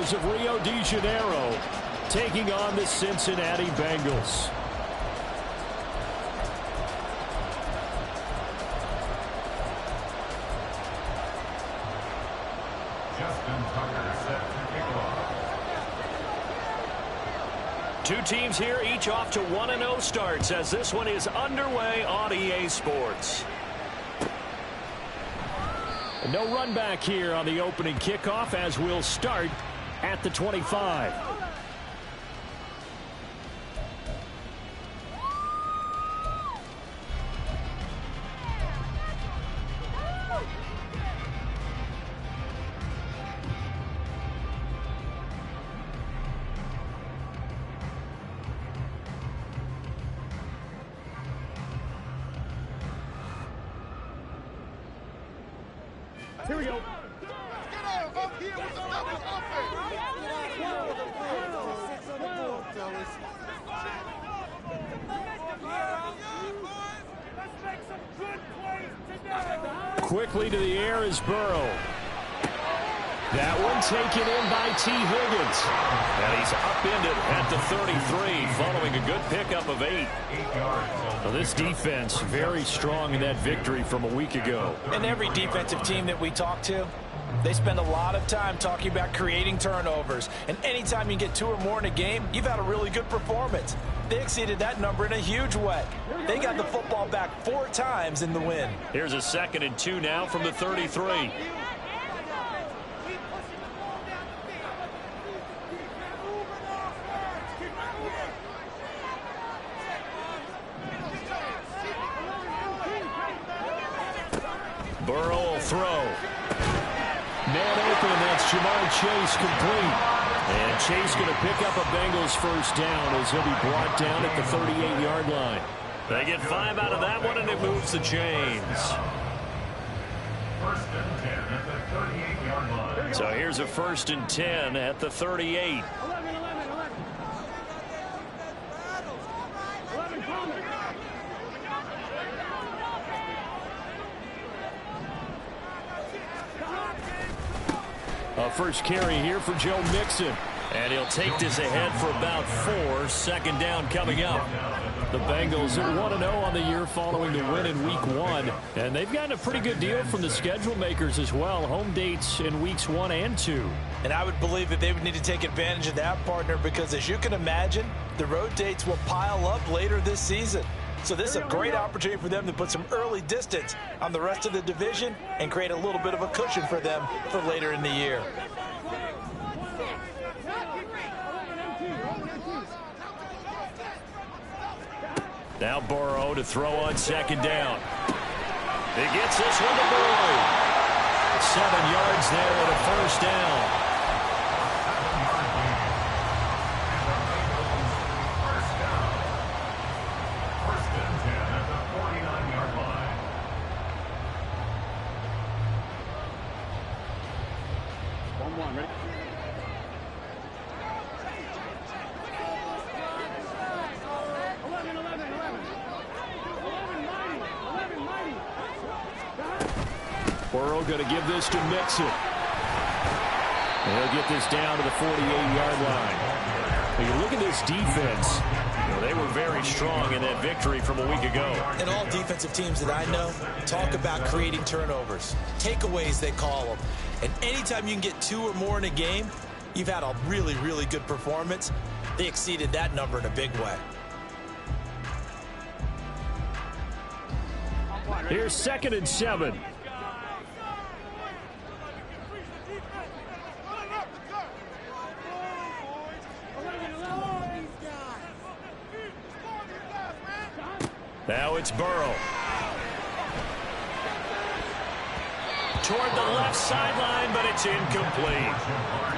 Raiders of Rio de Janeiro taking on the Cincinnati Bengals. Two teams here, each off to 1-0 starts as this one is underway on EA Sports. And no run back here on the opening kickoff as we'll start at the 25. Here we go. Quickly to the air is Burrow. That one taken in by T. Higgins. And he's upended at the 33 following a good pickup of 8. Well, this defense very strong in that victory from a week ago. And every defensive team that we talk to, they spend a lot of time talking about creating turnovers. And anytime you get 2 or more in a game, you've had a really good performance. They exceeded that number in a huge way. They got the football back 4 times in the win. Here's a 2nd and 2 now from the 33. Burrow will throw. Man open, and that's Jamar Chase complete. And Chase going to pick up a Bengals first down as he'll be brought down at the 38-yard line. They get 5 out of that one, and it moves the chains. First and 10 at the 38-yard line. So here's a 1st and 10 at the 38. First carry here for Joe Mixon. And he'll take this ahead for about 4. 2nd down coming up. The Bengals are 1-0 on the year following the win in Week 1. And they've gotten a pretty good deal from the schedule makers as well. Home dates in Weeks 1 and 2. And I would believe that they would need to take advantage of that, partner, because as you can imagine, the road dates will pile up later this season. So this is a great opportunity for them to put some early distance on the rest of the division and create a little bit of a cushion for them for later in the year. Now Burrow to throw on 2nd down. He gets this one to Boyd. 7 yards there and a first down. Burrow going to give this to Mixon. And he'll get this down to the 48-yard line. When you look at this defense, they were very strong in that victory from a week ago. And all defensive teams that I know talk about creating turnovers. Takeaways, they call them. And anytime you can get 2 or more in a game, you've had a really, really good performance. They exceeded that number in a big way. Here's 2nd and 7. Now it's Burrow. Toward the left sideline, but it's incomplete.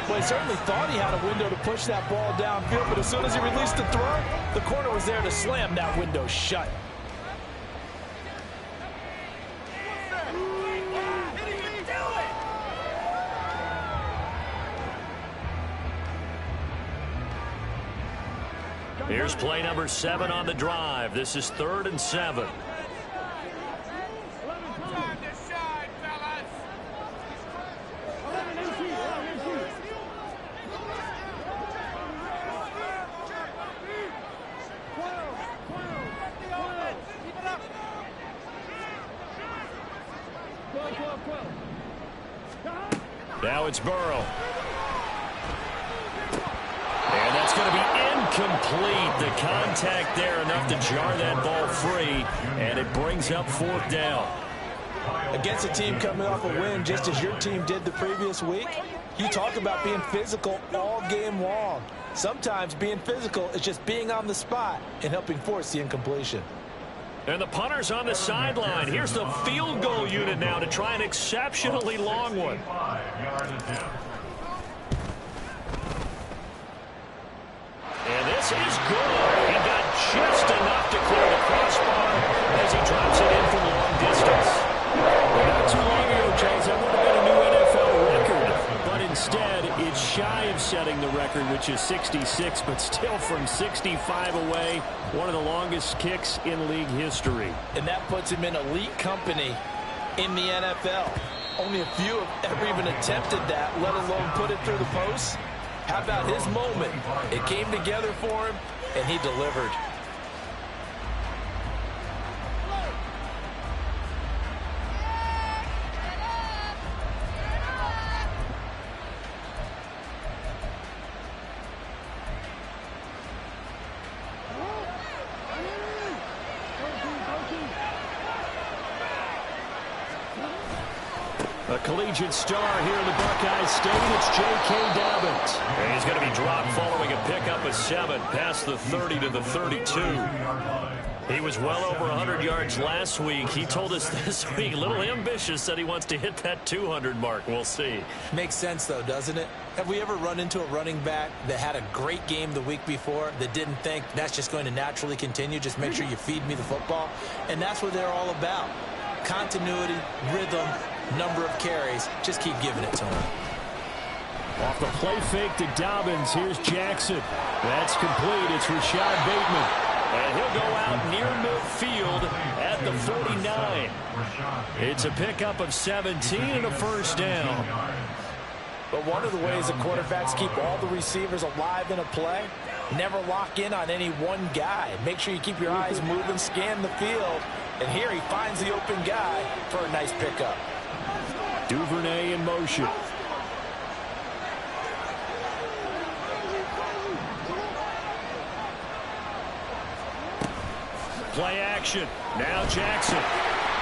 Well, he certainly thought he had a window to push that ball downfield, but as soon as he released the throw, the corner was there to slam that window shut. Here's play number 7 on the drive. This is 3rd and 7. Now it's Burrow. And that's going to be incomplete. The contact there enough to jar that ball free, and it brings up 4th down. Against a team coming off a win just as your team did the previous week, you talk about being physical all game long. Sometimes being physical is just being on the spot and helping force the incompletion. And the punter's on the sideline. Here's the field goal unit now to try an exceptionally long one. And this is good. He got just enough to clear the crossbar as he drops it in from long distance. Well, not too long ago, Charles, that would have been a new NFL record. But instead, it's shy of setting the record, which is 66, but still from 65 away, one of the longest kicks in league history. And that puts him in elite company in the NFL. Only a few have ever even attempted that, let alone put it through the post. How about his moment? It came together for him, and he delivered. A collegiate star here in the Buckeye State, it's J.K. Dobbins. And he's going to be dropped following a pickup of 7 past the 30 to the 32. He was well over 100 yards last week. He told us this week, a little ambitious, said he wants to hit that 200 mark. We'll see. Makes sense, though, doesn't it? Have we ever run into a running back that had a great game the week before that didn't think that's just going to naturally continue? Just make sure you feed me the football. And that's what they're all about. Continuity, rhythm, number of carries. Just keep giving it to him. Off the play fake to Dobbins. Here's Jackson. That's complete. It's Rashad Bateman. And he'll go out near midfield at the 49. It's a pickup of 17 and a first down. But one of the ways that quarterbacks keep all the receivers alive in a play, never lock in on any one guy. Make sure you keep your eyes moving, scan the field. And here he finds the open guy for a nice pickup. Duvernay in motion. Play action. Now Jackson.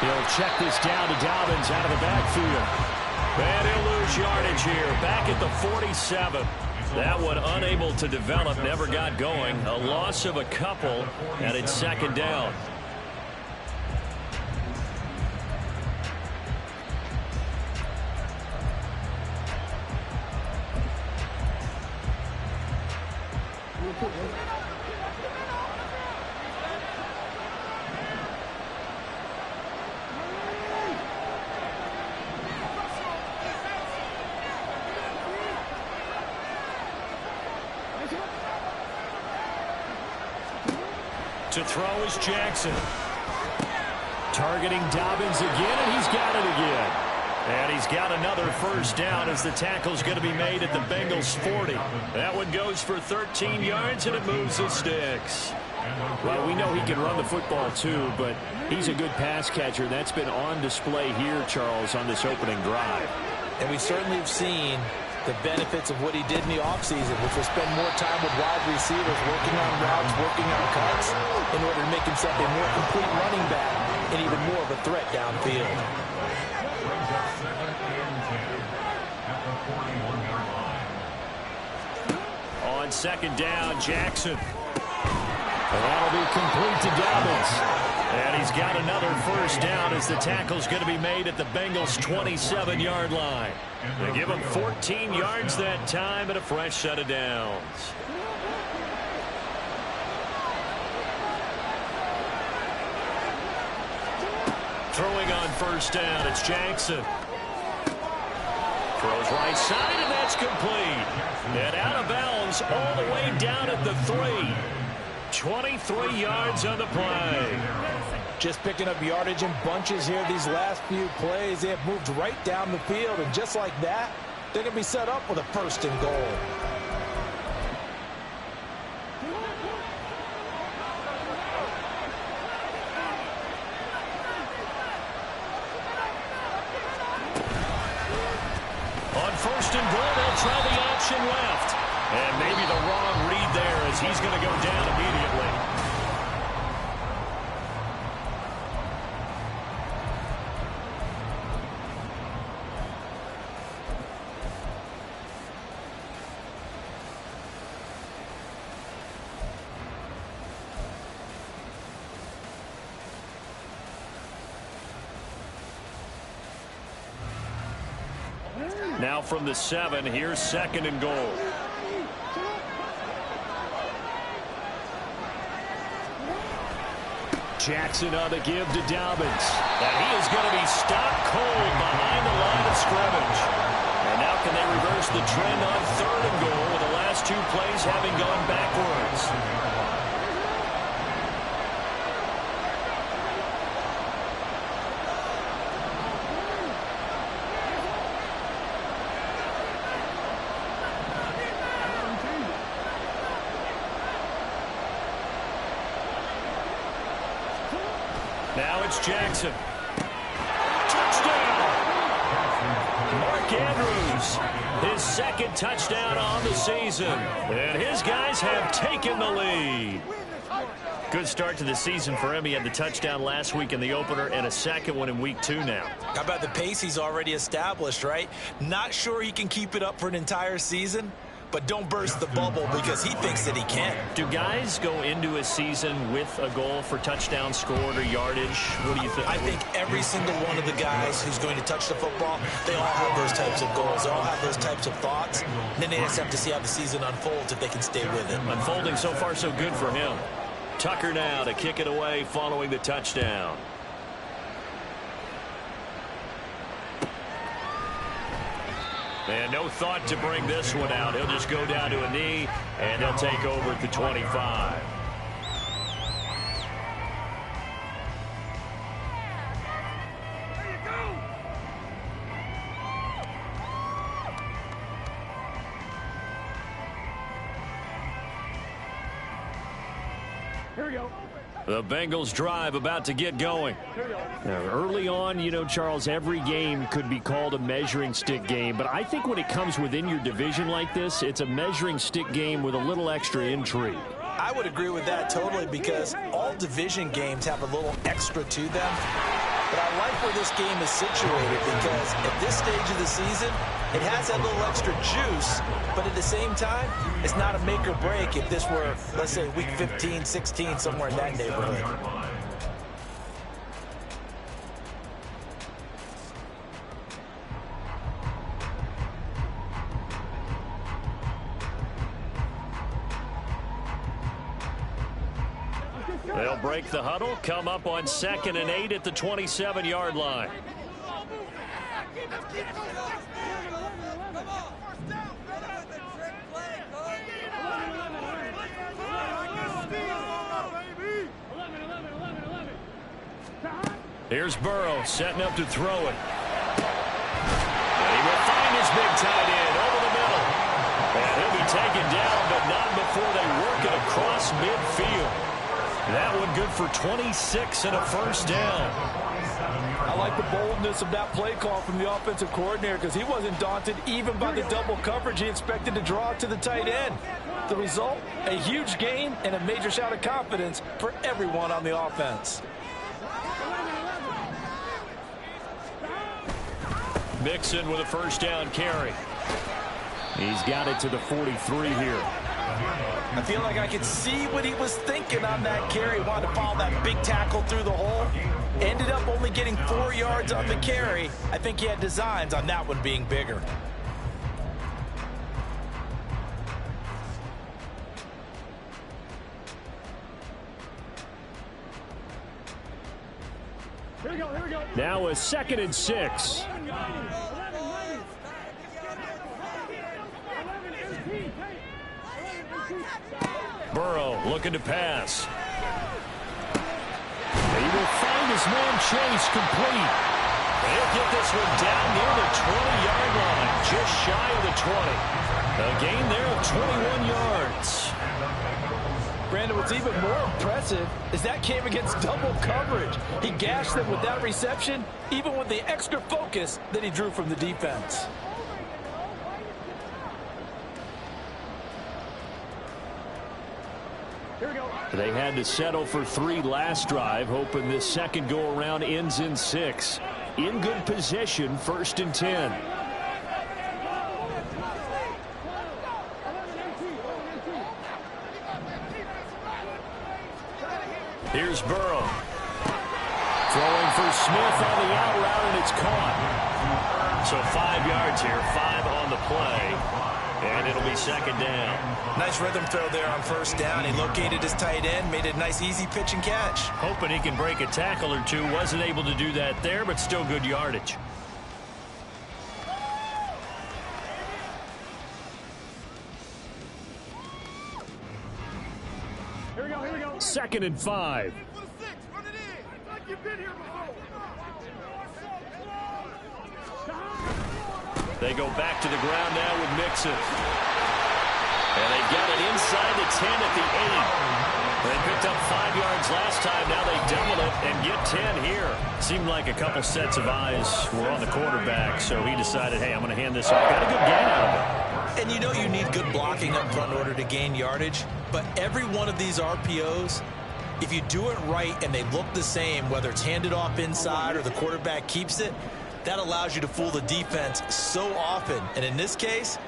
He'll check this down to Dobbins out of the backfield. And he'll lose yardage here. Back at the 47. That one unable to develop, never got going. A loss of a couple, and it's second down. To throw is Jackson. Targeting Dobbins again, and he's got it again. And he's got another first down as the tackle's going to be made at the Bengals 40. That one goes for 13 yards, and it moves the sticks. Well, we know he can run the football too, but he's a good pass catcher. That's been on display here, Charles, on this opening drive. And we certainly have seen the benefits of what he did in the offseason, which was spend more time with wide receivers, working on routes, working on cuts, in order to make himself a more complete running back and even more of a threat downfield. On second down, Jackson. And that'll be complete to Dobbins. And he's got another first down as the tackle's going to be made at the Bengals' 27-yard line. They give him 14 yards that time and a fresh set of downs. Throwing on first down, it's Jackson. Throws right side, and that's complete. And out of bounds all the way down at the 3. 23 yards on the play. Just picking up yardage in bunches here these last few plays. They have moved right down the field, and just like that, they're going to be set up with a first and goal. On first motion left. And maybe the wrong read there as he's going to go down immediately. Now from the 7, here's 2nd and goal. Jackson on the give to Dobbins. And he is going to be stopped cold behind the line of scrimmage. And now can they reverse the trend on 3rd and goal with the last 2 plays having gone backwards? Now it's Jackson. Touchdown! Mark Andrews, his 2nd touchdown on the season. And his guys have taken the lead. Good start to the season for him. He had the touchdown last week in the opener and a 2nd one in week 2 now. How about the pace he's already established, right? Not sure he can keep it up for an entire season, but don't burst the bubble because he thinks that he can. Do guys go into a season with a goal for touchdown scored or yardage? What do you think? I think every single one of the guys who's going to touch the football, they all have those types of goals. They all have those types of thoughts. And then they just have to see how the season unfolds if they can stay with it. Unfolding so far so good for him. Tucker now to kick it away following the touchdown. And no thought to bring this one out. He'll just go down to a knee, and they'll take over at the 25. Here we go. The Bengals drive about to get going. Now, early on, you know, Charles, every game could be called a measuring stick game. But I think when it comes within your division like this, it's a measuring stick game with a little extra intrigue. I would agree with that totally because all division games have a little extra to them. But I like where this game is situated because at this stage of the season, it has that little extra juice, but at the same time, it's not a make or break if this were, let's say, week 15, 16, somewhere in that neighborhood. They'll break the huddle, come up on 2nd and 8 at the 27-yard line. Here's Burrow setting up to throw it. And he will find his big tight end over the middle. And he'll be taken down, but not before they work it across midfield. That one good for 26 and a first down. I like the boldness of that play call from the offensive coordinator because he wasn't daunted even by the double coverage he expected to draw to the tight end. The result, a huge gain and a major shout of confidence for everyone on the offense. Mixon with a first down carry. He's got it to the 43 here. I feel like I could see what he was thinking on that carry. Wanted to follow that big tackle through the hole. Ended up only getting 4 yards on the carry. I think he had designs on that one being bigger. Here we go, here we go. Now a 2nd and 6. Burrow looking to pass. And he will find his man Chase complete. And he'll get this one down near the 20-yard line, just shy of the 20. A gain there of 21 yards. Brandon, what's even more impressive is that came against double coverage. He gashed them with that reception, even with the extra focus that he drew from the defense. They had to settle for 3 last drive, hoping this second go-around ends in 6. In good position, 1st and 10. Here's Burrow. Throwing for Smith on the out route, and it's caught. So 5 yards here, 5 on the play. And it'll be 2nd down. Nice rhythm throw there on 1st down. He located his tight end, made it a nice easy pitch and catch. Hoping he can break a tackle or two. Wasn't able to do that there, but still good yardage. Here we go. 2nd and 5. They go back to the ground now with Mixon. And they get it inside the 10 at the 8. They picked up 5 yards last time. Now they double it and get 10 here. Seemed like a couple sets of eyes were on the quarterback, so he decided, hey, I'm going to hand this off. Got a good gain out of it. And you know you need good blocking up front in order to gain yardage. But every one of these RPOs, if you do it right and they look the same, whether it's handed off inside or the quarterback keeps it, that allows you to fool the defense so often. And in this case,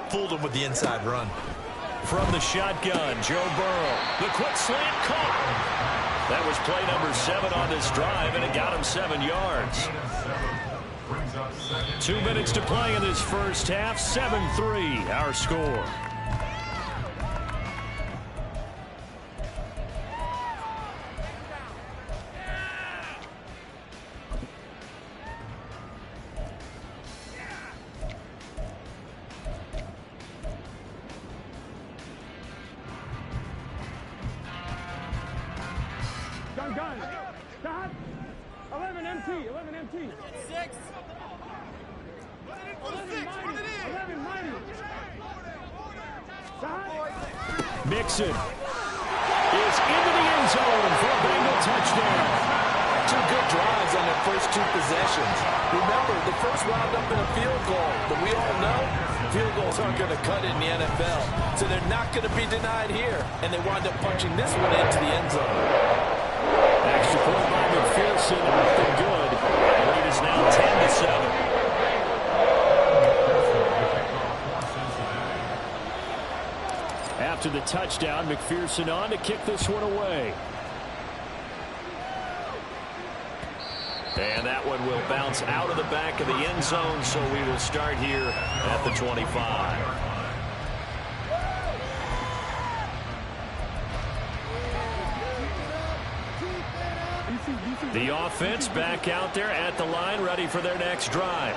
fooled them with the inside run. From the shotgun, Joe Burrow. The quick slant caught. That was play number 7 on this drive, and it got him 7 yards. 2 minutes to play in this first half. 7-3, our score. Gun. 11 empty. 6. 11 mighty. Mixon is into the end zone for a Bengal touchdown. 2 good drives on their first 2 possessions. Remember, the first wound up in a field goal, but we all know field goals aren't going to cut it in the NFL. So they're not going to be denied here, and they wind up punching this one into the end zone. Extra point by McPherson, nothing good. The lead is now 10-7. After the touchdown, McPherson on to kick this one away. And that one will bounce out of the back of the end zone, so we will start here at the 25. The offense back out there at the line, ready for their next drive.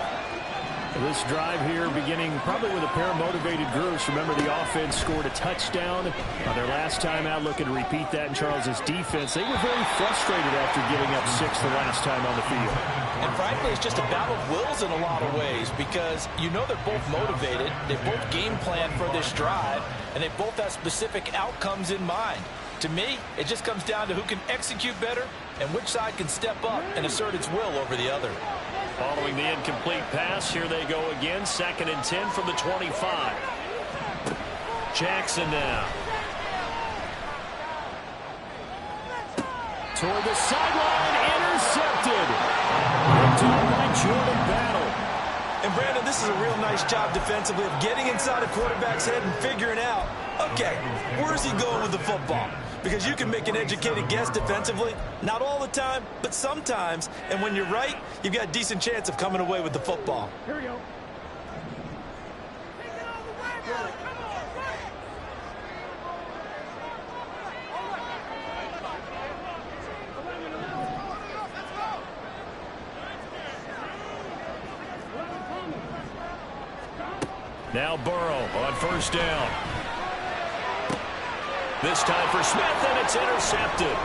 This drive here beginning probably with a pair of motivated groups. Remember, the offense scored a touchdown their last time out, looking to repeat that in Charles's defense. They were very frustrated after giving up 6 the last time on the field. And frankly, it's just a battle of wills in a lot of ways, because you know they're both motivated, they both game plan for this drive, and they both have specific outcomes in mind. To me, it just comes down to who can execute better and which side can step up and assert its will over the other. Following the incomplete pass, here they go again. 2nd and 10 from the 25. Jackson now. Toward the sideline, intercepted. Picked up by Jordan Battle. And Brandon, this is a real nice job defensively of getting inside a quarterback's head and figuring out, okay, where's he going with the football? Because you can make an educated guess defensively, not all the time, but sometimes. And when you're right, you've got a decent chance of coming away with the football. Here we go. Now Burrow on 1st down. This time for Smith, and it's intercepted.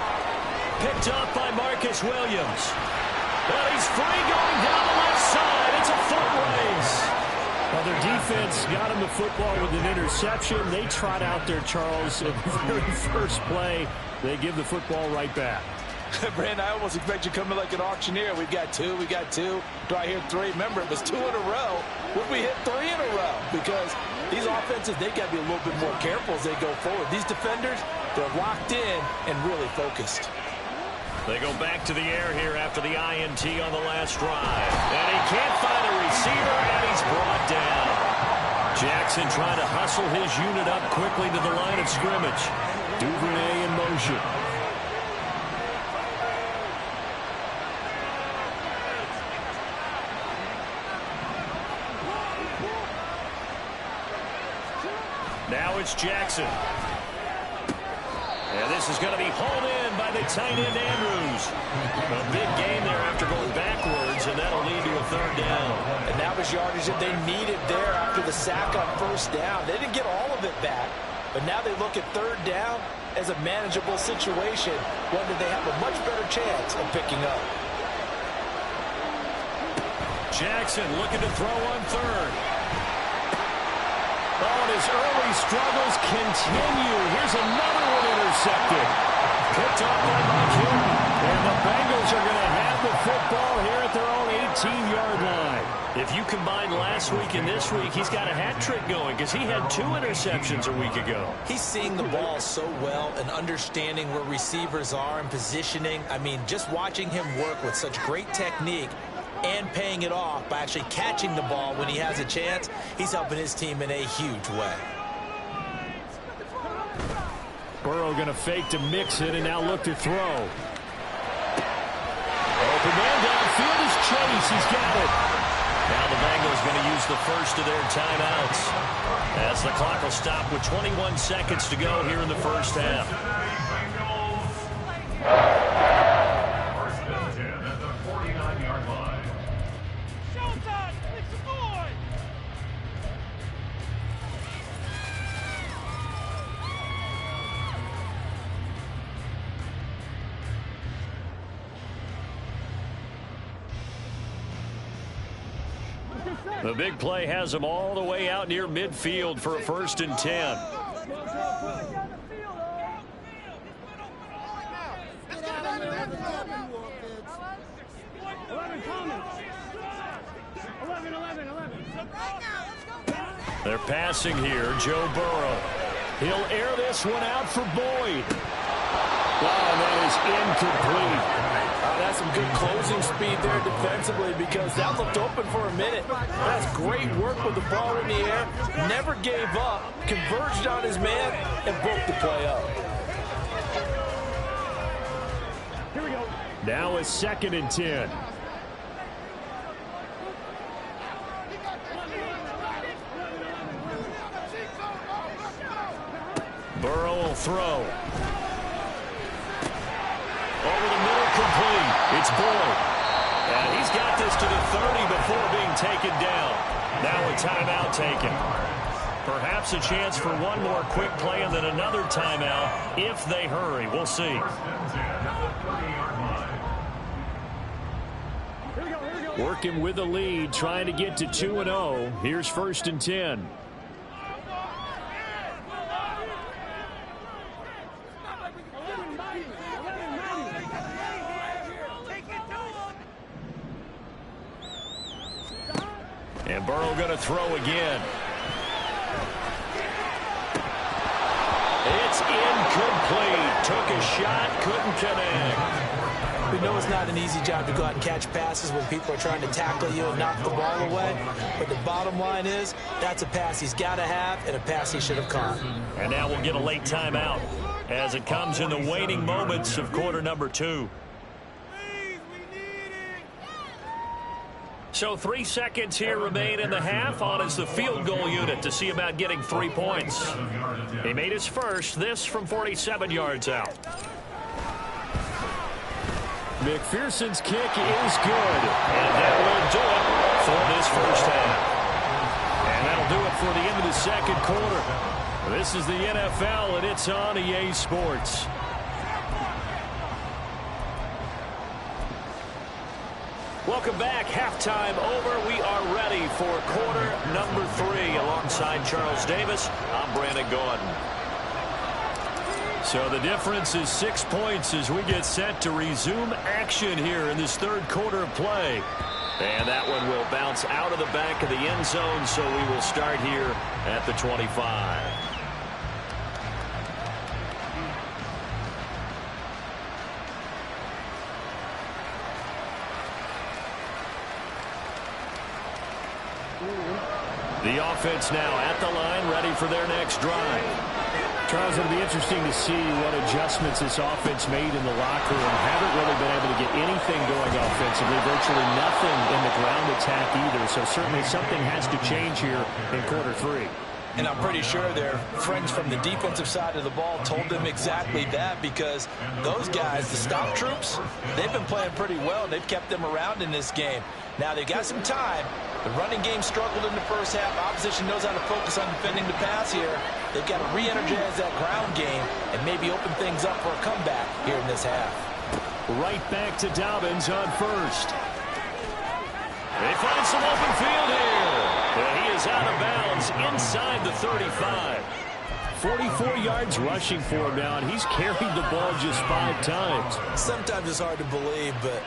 Picked up by Marcus Williams. Well, he's free going down the left side. It's a foot race. Well, their defense got him the football with an interception. They trot out there, Charles, at the very first play. They give the football right back. Brandon, I almost expect you coming like an auctioneer. We've got 2. Do I hear 3? Remember, it was 2 in a row. Would we hit 3 in a row? Because These offenses, they got to be a little bit more careful as they go forward. These defenders, they're locked in and really focused. They go back to the air here after the INT on the last drive. And he can't find a receiver, and he's brought down. Jackson trying to hustle his unit up quickly to the line of scrimmage. Duvernay in motion. Now it's Jackson. And this is going to be hauled in by the tight end Andrews. A big gain there after going backwards, and that'll lead to a third down. And that was yardage that they needed there after the sack on first down. They didn't get all of it back, but now they look at third down as a manageable situation, one that they have a much better chance of picking up. Jackson looking to throw on third. Oh, and his early struggles continue. Here's another one intercepted. Picked off by Mike Hill. And the Bengals are going to have the football here at their own 18-yard line. If you combine last week and this week, he's got a hat trick going because he had 2 interceptions a week ago. He's seeing the ball so well and understanding where receivers are and positioning. I mean, just watching him work with such great technique and paying it off by actually catching the ball when he has a chance, he's helping his team in a huge way. Burrow going to fake to mix it and now look to throw. Open man downfield is Chase. He's got it. Now the Bengals going to use the first of their timeouts as the clock will stop with 21 seconds to go here in the first half. First and 10 at the 49-yard line. The big play has them all the way out near midfield for a first and 10. They're passing here. Joe Burrow. He'll air this one out for Boyd. Oh, that is incomplete. That's some good closing speed there defensively because that looked open for a minute. That's great work with the ball in the air. Never gave up, converged on his man, and broke the play up. Here we go. Now a second and 10. Burrow will throw. Over the middle, complete. It's Boyd. And he's got this to the 30 before being taken down. Now a timeout taken. Perhaps a chance for one more quick play and then another timeout if they hurry. We'll see. Here we go. Working with the lead, trying to get to 2-0. Here's first and 10. And Burrow going to throw again. It's incomplete. Took a shot, couldn't connect. We know it's not an easy job to go out and catch passes when people are trying to tackle you and knock the ball away. But the bottom line is, that's a pass he's got to have and a pass he should have caught. And now we'll get a late timeout as it comes in the waning moments of quarter number 2. So 3 seconds here remain in the half. On is the field goal unit to see about getting 3 points. He made his first, this from 47 yards out. McPherson's kick is good. And that will do it for this first half. And that'll do it for the end of the second quarter. This is the NFL, and it's on EA Sports. Welcome back. Halftime over. We are ready for quarter number 3. Alongside Charles Davis, I'm Brandon Gordon. So the difference is 6 points as we get set to resume action here in this third quarter of play. And that one will bounce out of the back of the end zone, so we will start here at the 25. The offense now at the line, ready for their next drive. Charles, it'll be interesting to see what adjustments this offense made in the locker room. Haven't really been able to get anything going offensively, virtually nothing in the ground attack either. So certainly something has to change here in quarter three. And I'm pretty sure their friends from the defensive side of the ball told them exactly that, because those guys, the stop troops, they've been playing pretty well. They've kept them around in this game. Now they've got some time. The running game struggled in the first half. Opposition knows how to focus on defending the pass here. They've got to re-energize that ground game and maybe open things up for a comeback here in this half. Right back to Dobbins on first. They find some open field here. And he is out of bounds inside the 35. 44 yards rushing for him now, and he's carried the ball just 5 times. Sometimes it's hard to believe, but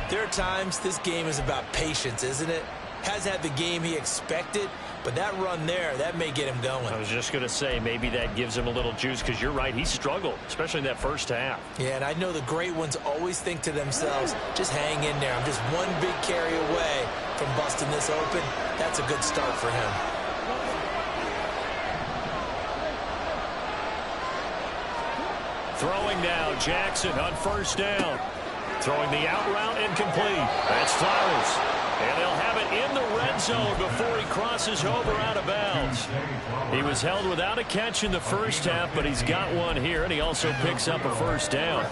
there are times this game is about patience, isn't it? Has had the game he expected, but that run there, that may get him going. I was just going to say, maybe that gives him a little juice, because you're right, he struggled, especially in that first half. Yeah, and I know the great ones always think to themselves, just hang in there. I'm just one big carry away from busting this open. That's a good start for him. Throwing now, Jackson on first down. Throwing the out route incomplete. That's Flowers. And they'll have it in the red zone before he crosses over out of bounds. He was held without a catch in the first half, but he's got one here, and he also picks up a first down.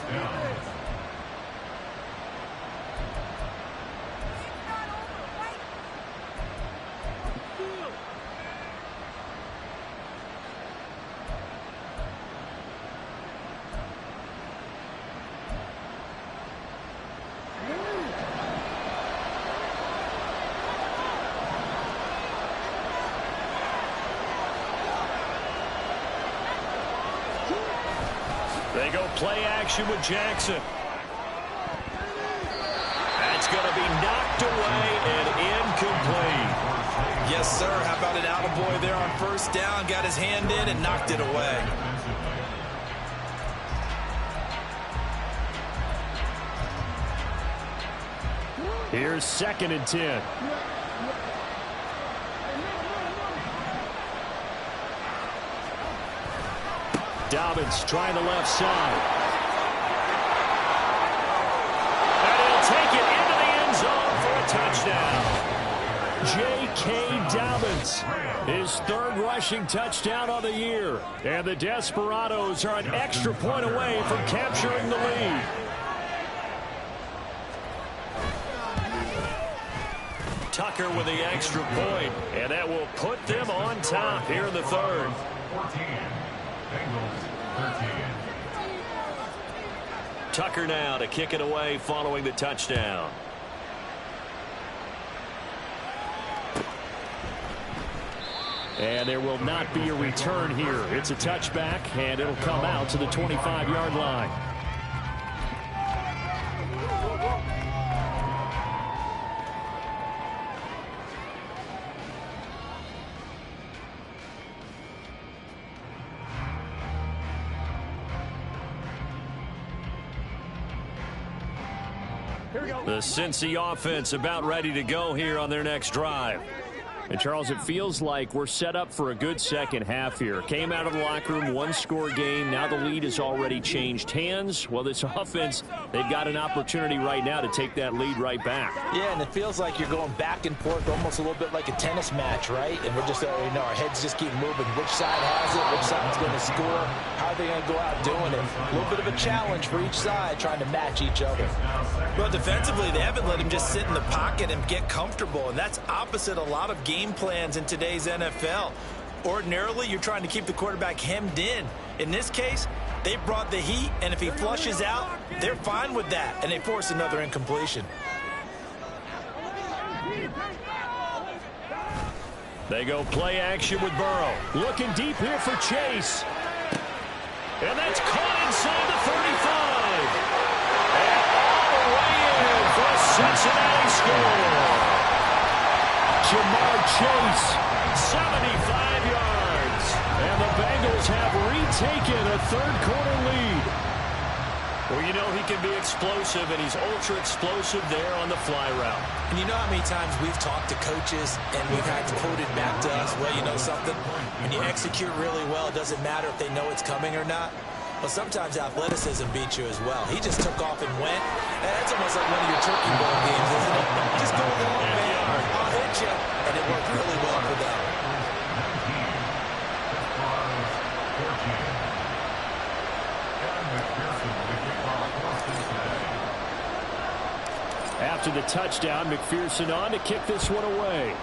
They go play action with Jackson. That's going to be knocked away and incomplete. Yes, sir. How about an attaboy there on first down? Got his hand in and knocked it away. Here's 2nd and 10. Dobbins trying the left side. And he'll take it into the end zone for a touchdown. J.K. Dobbins, his 3rd rushing touchdown on the year. And the Desperados are an extra point away from capturing the lead. Tucker with the extra point, and that will put them on top here in the 3rd. 14. Bengals 13. Tucker now to kick it away following the touchdown. And there will not be a return here. It's a touchback, and it'll come out to the 25-yard line. The Cincy offense about ready to go here on their next drive. And, Charles, it feels like we're set up for a good second half here. Came out of the locker room, 1-score game. Now the lead has already changed hands. Well, this offense, they've got an opportunity right now to take that lead right back. Yeah, and it feels like you're going back and forth, almost a little bit like a tennis match, right? And we're just, our heads just keep moving. Which side has it? Which side's going to score? How are they going to go out doing it? A little bit of a challenge for each side, trying to match each other. Well, defensively, they haven't let him just sit in the pocket and get comfortable, and that's opposite a lot of game plans in today's NFL. Ordinarily, you're trying to keep the quarterback hemmed in. In this case, they brought the heat, and if he flushes out, they're fine with that, and they force another incompletion. They go play action with Burrow. Looking deep here for Chase. And that's caught inside the 35. And all the way in for a Cincinnati score. Jamar Chase. 75 yards. And the Bengals have retaken a third-quarter lead. Well, you know he can be explosive, and he's ultra-explosive there on the fly route. And you know how many times we've talked to coaches and we've had to quote it back to us, well, you know something? When you execute really well, it doesn't matter if they know it's coming or not. Well, sometimes athleticism beats you as well. He just took off and went. And that's almost like one of your turkey bowl games, isn't it? Just go along, man. I'll hit you. And it worked really well for them. After the touchdown, McPherson on to kick this one away.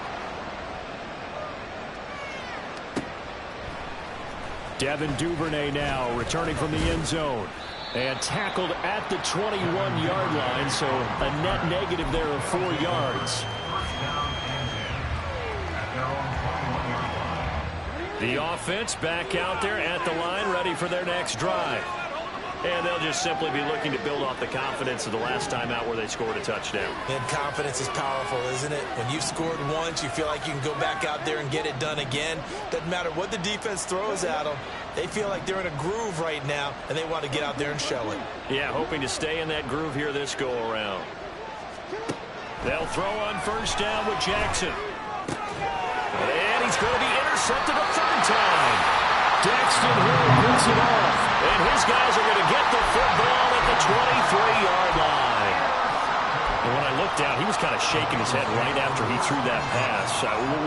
Devin Duvernay now returning from the end zone. And tackled at the 21-yard line, so a net negative there of 4 yards. The offense back out there at the line, ready for their next drive. And they'll just simply be looking to build off the confidence of the last time out where they scored a touchdown. And confidence is powerful, isn't it? When you've scored once, you feel like you can go back out there and get it done again. Doesn't matter what the defense throws at them. They feel like they're in a groove right now, and they want to get out there and show it. Yeah, hoping to stay in that groove here this go-around. They'll throw on first down with Jackson. And he's going to be intercepted a third time. Daxton Hill puts it off. And his guys are going to get the football at the 23-yard line. And when I looked down, he was kind of shaking his head right after he threw that pass.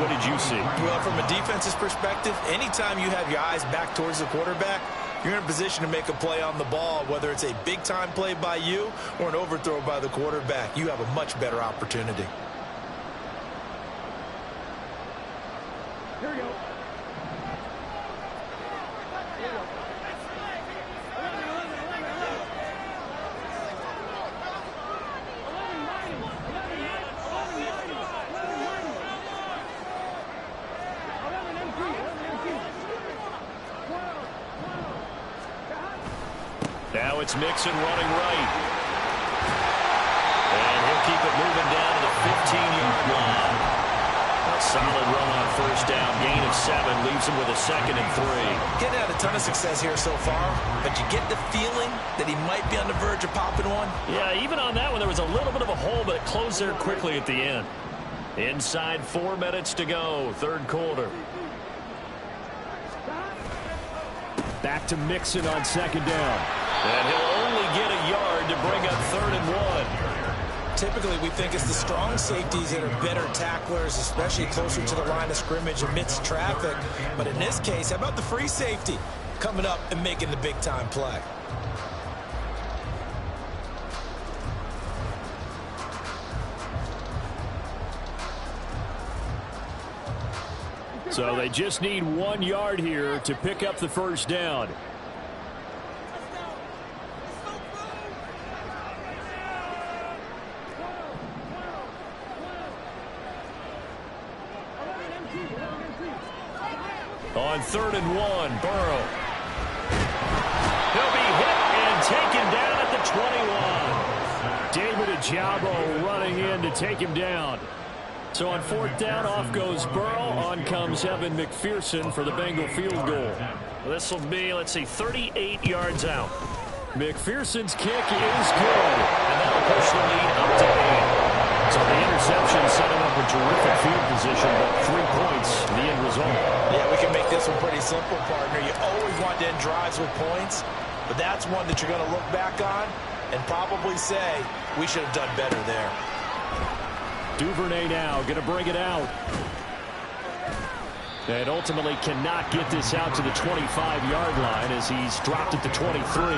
What did you see? Well, from a defense's perspective, anytime you have your eyes back towards the quarterback, you're in a position to make a play on the ball, whether it's a big-time play by you or an overthrow by the quarterback. You have a much better opportunity. Here we go. Now it's Mixon running right. And he'll keep it moving down to the 15-yard line. A solid run on first down. Gain of 7 leaves him with a 2nd and 3. Getting had a ton of success here so far, but you get the feeling that he might be on the verge of popping one. Yeah, even on that one, there was a little bit of a hole, but it closed there quickly at the end. Inside 4 minutes to go, third quarter. Back to Mixon on second down. And he'll only get a yard to bring up 3rd and 1. Typically, we think it's the strong safeties that are better tacklers, especially closer to the line of scrimmage amidst traffic. But in this case, how about the free safety coming up and making the big-time play? So they just need 1 yard here to pick up the first down. On 3rd and 1, Burrow. He'll be hit and taken down at the 21. David Ojabo running in to take him down. So on 4th down, off goes Burrow. On comes Evan McPherson for the Bengal field goal. This will be, let's see, 38 yards out. McPherson's kick is good. And that'll push the lead up to 8. So the interception setting up a terrific field position, but 3 points, the end result. Yeah, we can make this one pretty simple, partner. You always want to end drives with points, but that's one that you're going to look back on and probably say, we should have done better there. Duvernay now going to bring it out. And ultimately cannot get this out to the 25-yard line as he's dropped at the 23.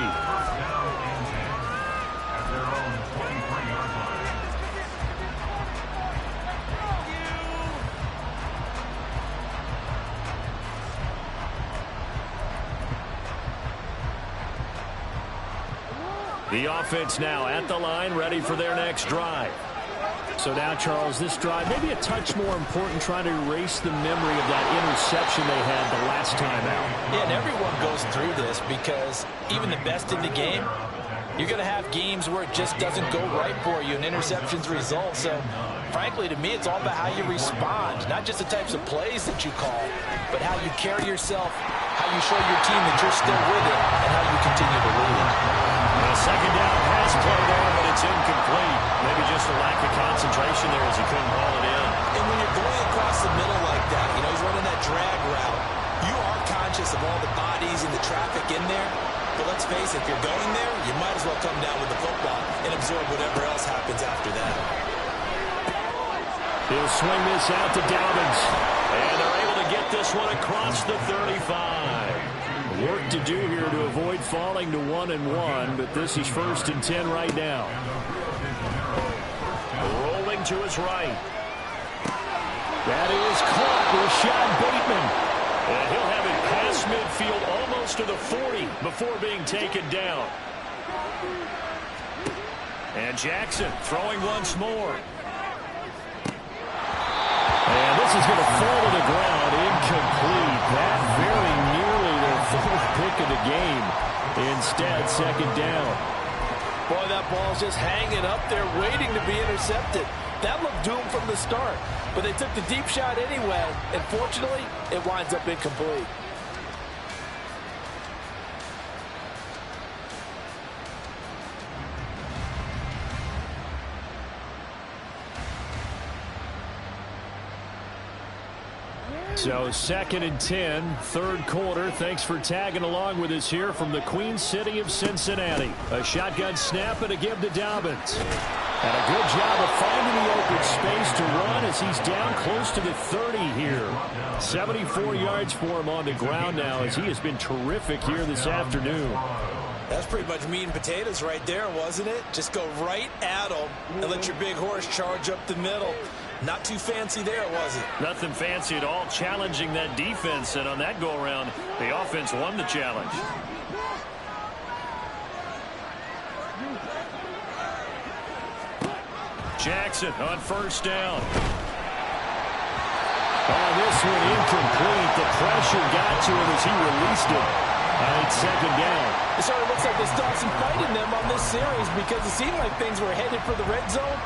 The offense now at the line, ready for their next drive. So now, Charles, this drive maybe a touch more important, trying to erase the memory of that interception they had the last time out. Yeah, and everyone goes through this because even the best in the game, you're going to have games where it just doesn't go right for you and interceptions result. So frankly, to me, it's all about how you respond, not just the types of plays that you call, but how you carry yourself, how you show your team that you're still with it, and how you continue to lead it. A second down pass play there, but it's incomplete. Maybe just a lack of concentration there as he couldn't haul it in. And when you're going across the middle like that, you know, he's running that drag route, you are conscious of all the bodies and the traffic in there. But let's face it, if you're going there, you might as well come down with the football and absorb whatever else happens after that. He'll swing this out to Dobbins. And they're able to get this one across the 35. Work to do here to avoid falling to 1-1, but this is 1st and 10 right now. Rolling to his right. That is caught. Rashad Bateman. And he'll have it past midfield almost to the 40 before being taken down. And Jackson throwing once more. And this is going to fall to the ground. Incomplete. That very nearly their 4th pick of the game. Instead, 2nd down. Boy, that ball's just hanging up there waiting to be intercepted. That looked doomed from the start. But they took the deep shot anyway. And fortunately, it winds up incomplete. So 2nd and 10, 3rd quarter. Thanks for tagging along with us here from the Queen City of Cincinnati. A shotgun snap and a give to Dobbins. And a good job of finding the open space to run as he's down close to the 30 here. 74 yards for him on the ground now as he has been terrific here this afternoon. That's pretty much meat and potatoes right there, wasn't it? Just go right at him and let your big horse charge up the middle. Not too fancy there, was it? Nothing fancy at all, challenging that defense, and on that go-around, the offense won the challenge. Jackson on 1st down. Oh, this one incomplete. The pressure got to him as he released it. And it's 2nd down. It sort of looks like they still have some fight in them on this series because it seemed like things were headed for the red zone.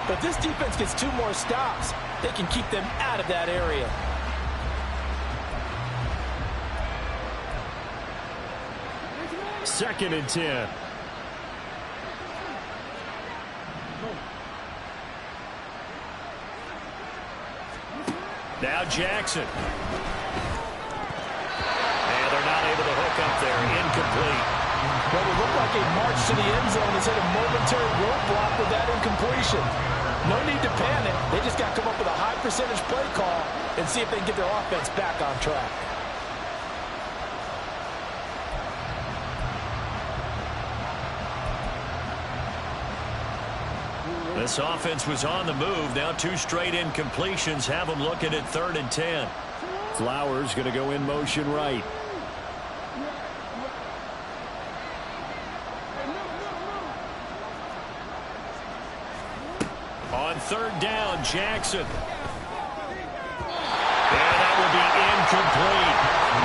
But this defense gets 2 more stops. They can keep them out of that area. Second and 10. Now Jackson. And they're not able to hook up there. Incomplete. Well, it looked like a march to the end zone has hit a momentary roadblock with that incompletion. No need to panic. They just got to come up with a high percentage play call and see if they can get their offense back on track. This offense was on the move. Now 2 straight incompletions have them looking at 3rd and 10. Flowers going to go in motion right. On 3rd down, Jackson. And that will be incomplete.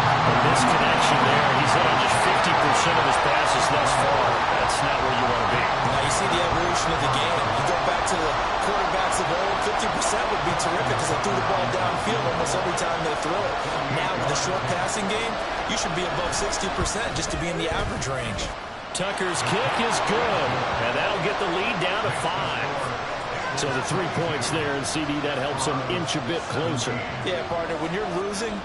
A misconnection there. He's hit on just 50% of his passes thus far. That's not where you want to be. Now you see the evolution of the game. You go back to the quarterbacks of old, 50% would be terrific because they threw the ball downfield almost every time they throw it. Now with the short passing game, you should be above 60% just to be in the average range. Tucker's kick is good, and that'll get the lead down to 5. So the 3 points there, and CD, that helps them inch a bit closer. Yeah, partner, when you're losing,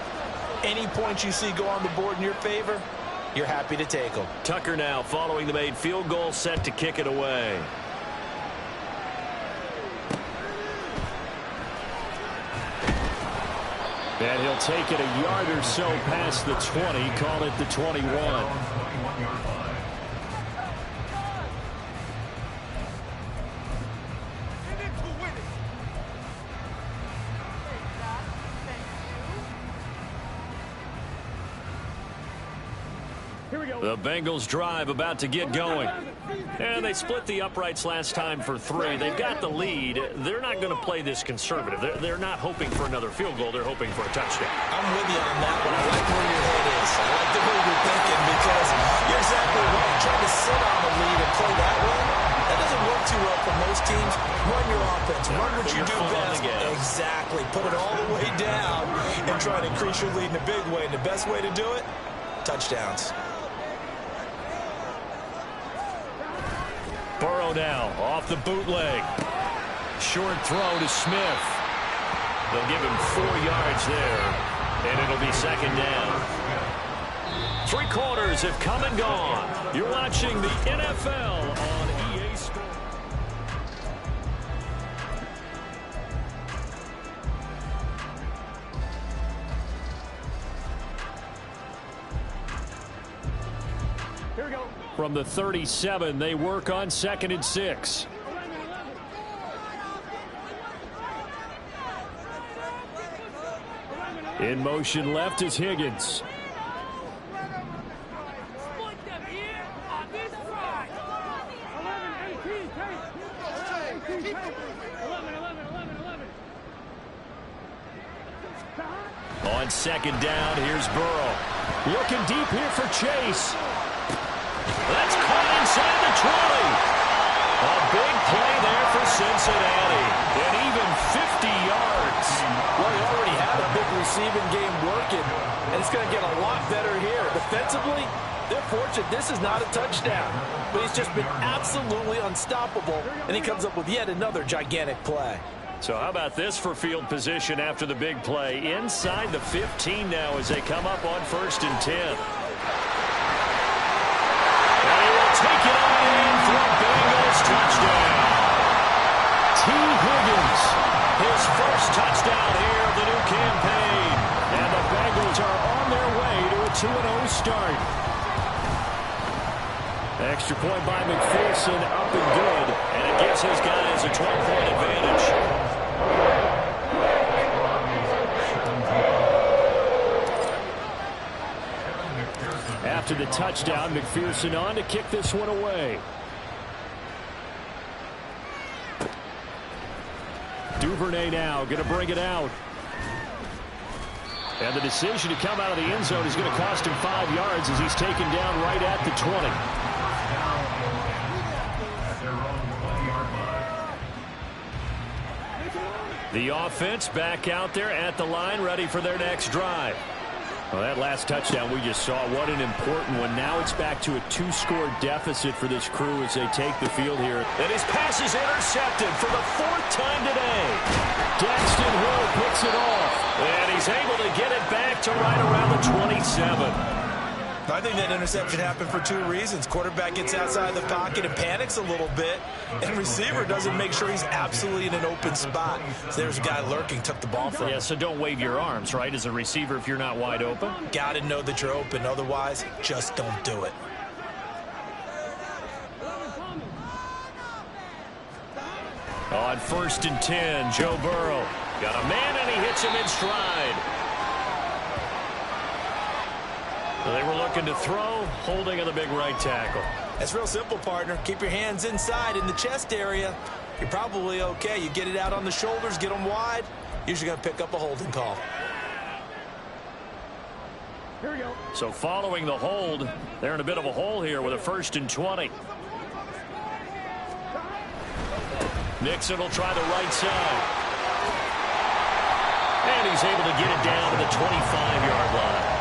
any points you see go on the board in your favor, you're happy to take them. Tucker now following the made field goal, set to kick it away. And he'll take it a yard or so past the 20, call it the 21. The Bengals drive about to get going. And they split the uprights last time for 3. They've got the lead. They're not going to play this conservative. They're not hoping for another field goal. They're hoping for a touchdown. I'm with you on that one. I like where your head is. I like the way you're thinking because you're exactly right. Trying to sit on the lead and play that way, that doesn't work too well for most teams. Run your offense. offense. Run what you do best. Exactly. Put it all the way down and try to increase your lead in a big way. And the best way to do it, touchdowns. Burrow now off the bootleg. Short throw to Smith. They'll give him 4 yards there, and it'll be second down. 3 quarters have come and gone. You're watching the NFL on EA Sports. Here we go. From the 37, they work on 2nd and 6. In motion left is Higgins. On 2nd down, here's Burrow. Looking deep here for Chase. That's caught inside the 20. A big play there for Cincinnati. And even 50 yards. Well, he already had a big receiving game working, and it's going to get a lot better here. Defensively, they're fortunate this is not a touchdown. But he's just been absolutely unstoppable, and he comes up with yet another gigantic play. So how about this for field position after the big play? Inside the 15 now as they come up on 1st and 10. And he will take it in for a Bengals touchdown. T. Higgins, his first touchdown here of the new campaign. And the Bengals are on their way to a 2-0 start. Extra point by McPherson, up and good. And it gives his guys a 12-point advantage. After the touchdown, McPherson on to kick this one away. Duvernay now going to bring it out. And the decision to come out of the end zone is going to cost him 5 yards as he's taken down right at the 20. The offense back out there at the line, ready for their next drive. Well, that last touchdown we just saw, what an important one. Now it's back to a 2-score deficit for this crew as they take the field here. And his pass is intercepted for the 4th time today. Daxton Hill picks it off. And he's able to get it back to right around the 27. I think that interception happened for 2 reasons. Quarterback gets outside the pocket and panics a little bit, and receiver doesn't make sure he's absolutely in an open spot. So there's a guy lurking, took the ball from him. Yeah, so don't wave your arms, right, as a receiver if you're not wide open. Got to know that you're open. Otherwise, just don't do it. On 1st and 10, Joe Burrow. Got a man, and he hits him in stride. They were looking to throw, holding on the big right tackle. That's real simple, partner. Keep your hands inside in the chest area. You're probably okay. You get it out on the shoulders, get them wide. Usually going to pick up a holding call. Here we go. So following the hold, they're in a bit of a hole here with a 1st and 20. Nixon will try the right side. And he's able to get it down to the 25-yard line.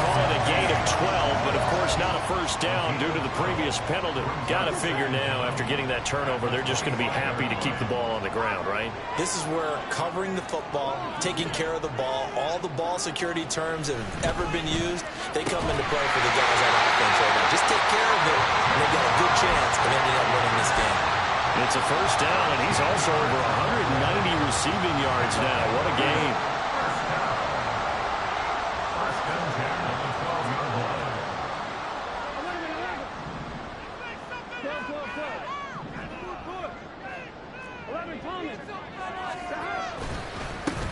Call it a gain of 12, but of course not a first down due to the previous penalty. Got to figure now, after getting that turnover, they're just going to be happy to keep the ball on the ground, right? This is where covering the football, taking care of the ball, all the ball security terms that have ever been used, they come into play for the guys on offense right now. Just take care of it, and they've got a good chance of ending up winning this game. It's a first down, and he's also over 190 receiving yards now. What a game.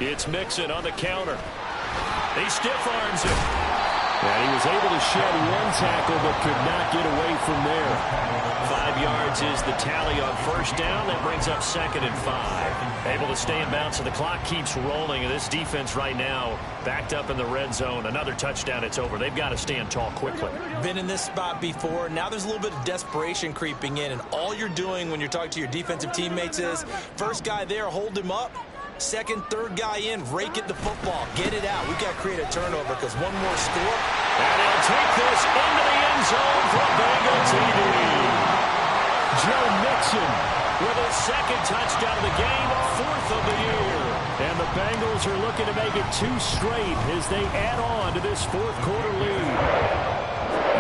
It's Mixon on the counter. He stiff arms it. And he was able to shed one tackle but could not get away from there. 5 yards is the tally on first down. That brings up 2nd and 5. Able to stay in bounds, and the clock keeps rolling. And this defense right now backed up in the red zone. Another touchdown, it's over. They've got to stand tall quickly. Been in this spot before. Now there's a little bit of desperation creeping in, and all you're doing when you're talking to your defensive teammates is first guy there, hold him up. Second, third guy in, rake at the football. Get it out. We've got to create a turnover because one more score. And he'll take this into the end zone for a Bengal TD. Joe Mixon With his 2nd touchdown of the game, 4th of the year. And the Bengals are looking to make it 2 straight as they add on to this 4th quarter lead.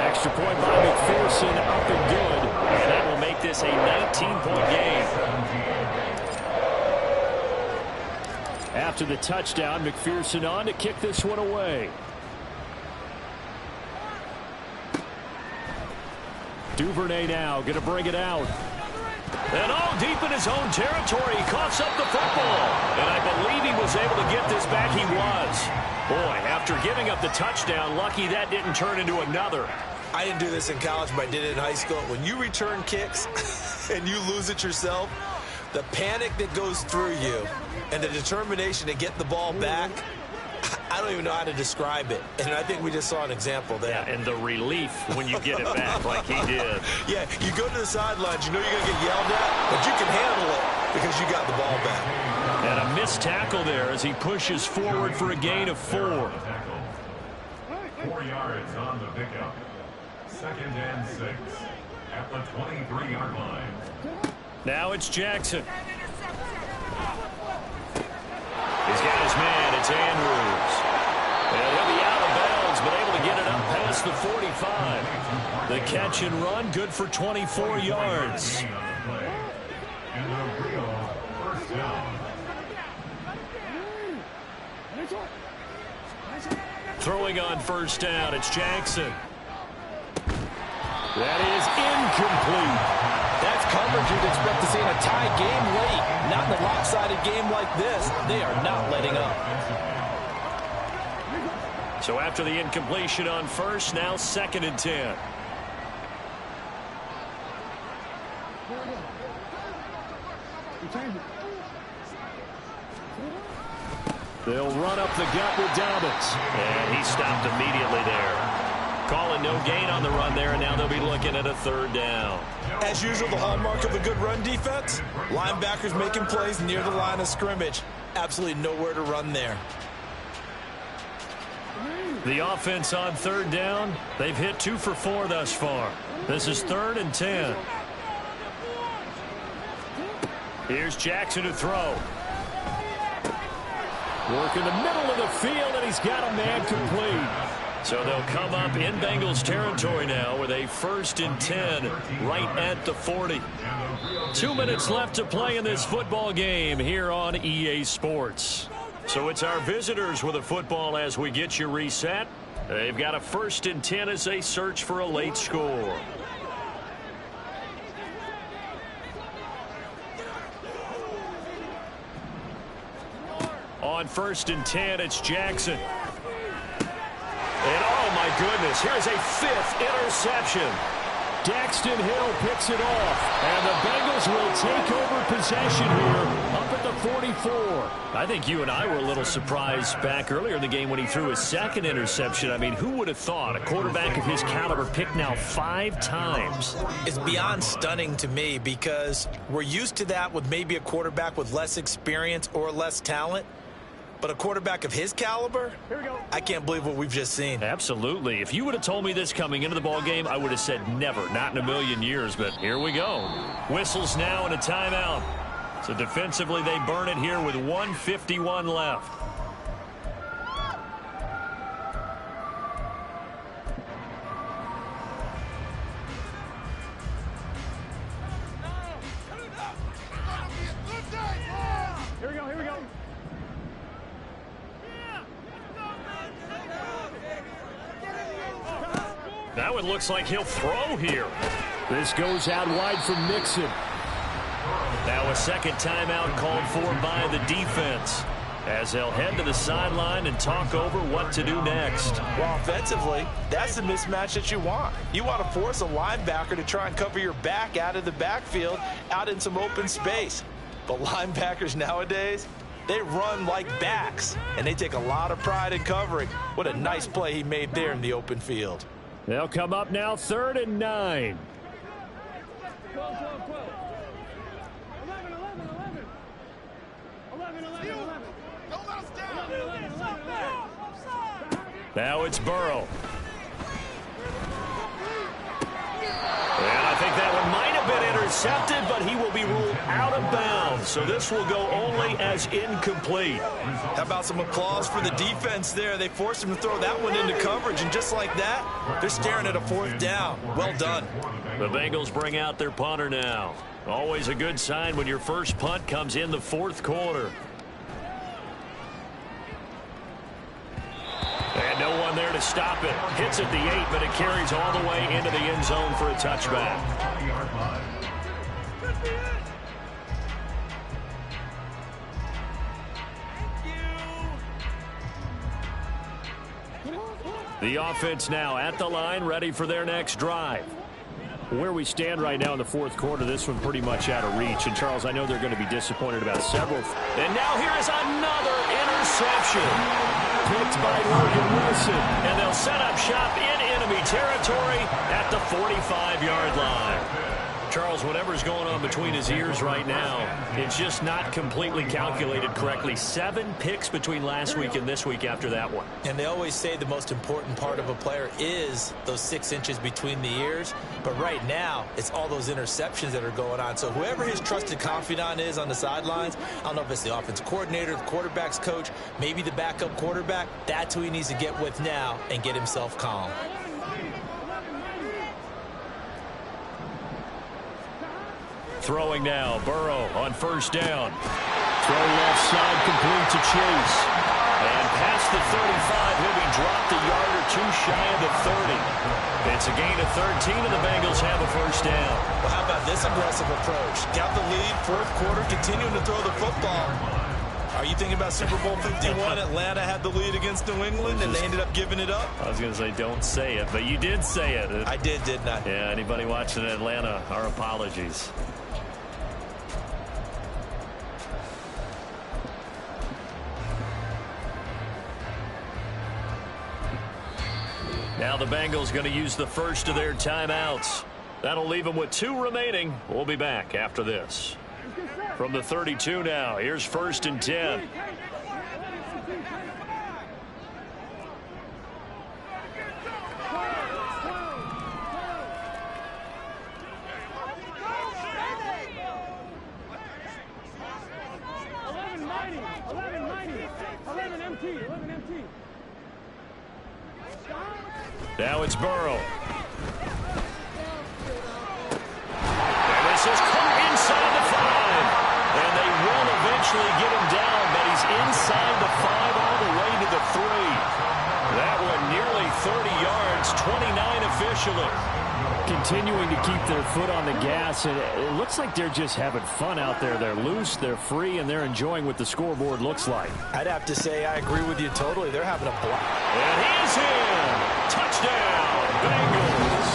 Extra point by McPherson, up and good. And that will make this a 19-point game. After the touchdown, McPherson on to kick this one away. Duvernay now going to bring it out. And all deep in his own territory, he coughs up the football. And I believe he was able to get this back. He was. Boy, after giving up the touchdown, lucky that didn't turn into another. I didn't do this in college, but I did it in high school. When you return kicks and you lose it yourself, the panic that goes through you and the determination to get the ball back, I don't even know how to describe it. And I think we just saw an example there. Yeah, and the relief when you get it back like he did. Yeah, you go to the sidelines, you know you're going to get yelled at, but you can handle it because you got the ball back. And a missed tackle there as he pushes forward for a gain of 4. 4 yards on the pickup. 2nd and 6 at the 23-yard line. Now it's Jackson. He's got his man. It's Andrews. And he'll be out of bounds, but able to get it up past the 45. The catch and run, good for 24 yards. And a real first down. Throwing on first down, it's Jackson. That is incomplete. That's coverage you'd expect to see in a tie game late. Not in a lopsided game like this. They are not letting up. So after the incompletion on first, now 2nd and 10. They'll run up the gut with Dobbins. And he stopped immediately there. Calling no gain on the run there, and now they'll be looking at a 3rd down. As usual, the hallmark of a good run defense, linebackers making plays near the line of scrimmage. Absolutely nowhere to run there. The offense on 3rd down, they've hit 2 for 4 thus far. This is 3rd and 10. Here's Jackson to throw. Work in the middle of the field, and he's got a man complete. So they'll come up in Bengals territory now with a 1st and 10 right at the 40. 2 minutes left to play in this football game here on EA Sports. So it's our visitors with a football as we get you reset. They've got a 1st and 10 as they search for a late score. On 1st and 10, it's Jackson. And oh my goodness, here's a 5th interception. Daxton Hill picks it off, and the Bengals will take over possession here up at the 44. I think you and I were a little surprised back earlier in the game when he threw his 2nd interception. I mean, who would have thought a quarterback of his caliber picked now 5 times? It's beyond stunning to me because we're used to that with maybe a quarterback with less experience or less talent. But a quarterback of his caliber, I can't believe what we've just seen. Absolutely. If you would have told me this coming into the ball game, I would have said never, not in a million years. But here we go. Whistles now and a timeout. So defensively, they burn it here with 1:51 left. Here we go. Now it looks like he'll throw here. This goes out wide from Mixon. Now a 2nd timeout called for by the defense. as they'll head to the sideline and talk over what to do next. Well, offensively, that's the mismatch that you want. You want to force a linebacker to try and cover your back out of the backfield, out in some open space. But linebackers nowadays, they run like backs, and they take a lot of pride in covering. What a nice play he made there in the open field. They'll come up now 3rd and 9. 11. Now it's Burrow. And I think that one might have been intercepted, but he will be ruled out of bounds. So this will go only as incomplete. How about some applause for the defense there? They forced him to throw that one into coverage, and just like that, they're staring at a 4th down. Well done. The Bengals bring out their punter now. Always a good sign when your first punt comes in the 4th quarter. And no one there to stop it. Hits at the 8, but it carries all the way into the end zone for a touchback. The offense now at the line, ready for their next drive. Where we stand right now in the 4th quarter, this one pretty much out of reach. And, Charles, I know they're going to be disappointed about several. And now here is another interception. Picked by Logan Wilson. And they'll set up shop in enemy territory at the 45-yard line. Charles, whatever's going on between his ears right now, it's just not completely calculated correctly. 7 picks between last week and this week after that one. And they always say the most important part of a player is those 6 inches between the ears. But right now, it's all those interceptions that are going on. So whoever his trusted confidant is on the sidelines, I don't know if it's the offensive coordinator, the quarterback's coach, maybe the backup quarterback, that's who he needs to get with now and get himself calm. Throwing now, Burrow on 1st down. Throw left side, complete to Chase. And past the 35, he'll be dropped a yard or 2 shy of the 30. It's a gain of 13, and the Bengals have a 1st down. Well, how about this aggressive approach? Got the lead, 4th quarter, continuing to throw the football. Are you thinking about Super Bowl 51? Atlanta had the lead against New England, and they ended up giving it up? I was going to say, don't say it, but you did say it. I did, didn't I? Yeah, anybody watching Atlanta, our apologies. Now the Bengals going to use the first of their timeouts. That'll leave them with 2 remaining. We'll be back after this. From the 32 now, here's 1st and 10. Now it's Burrow. And this is caught inside the 5. And they will eventually get him down, but he's inside the 5 all the way to the 3. That one nearly 30 yards, 29 officially. Continuing to keep their foot on the gas, and it looks like they're just having fun out there. They're loose, they're free, and they're enjoying what the scoreboard looks like. I'd have to say I agree with you totally. They're having a blast. And he's in. Touchdown, Bengals.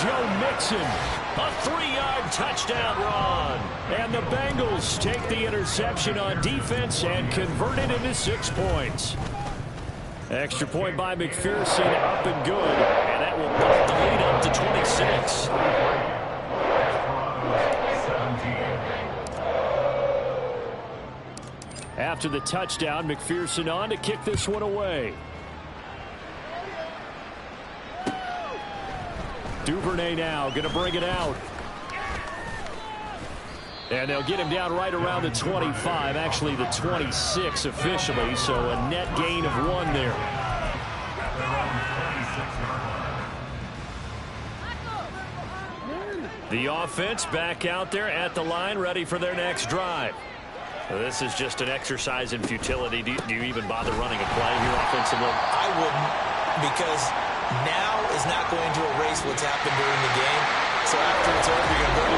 Joe Mixon. A 3-yard touchdown run. And the Bengals take the interception on defense and convert it into 6 points. Extra point by McPherson, up and good. And that will put the lead up to 26. After the touchdown, McPherson on to kick this one away. Duvernay now going to bring it out. And they'll get him down right around the 25, actually the 26 officially, so a net gain of 1 there. The offense back out there at the line, ready for their next drive. This is just an exercise in futility. Do you even bother running a play here offensively? I wouldn't, because now is not going to erase what's happened during the game. So after it's over, you're going to go to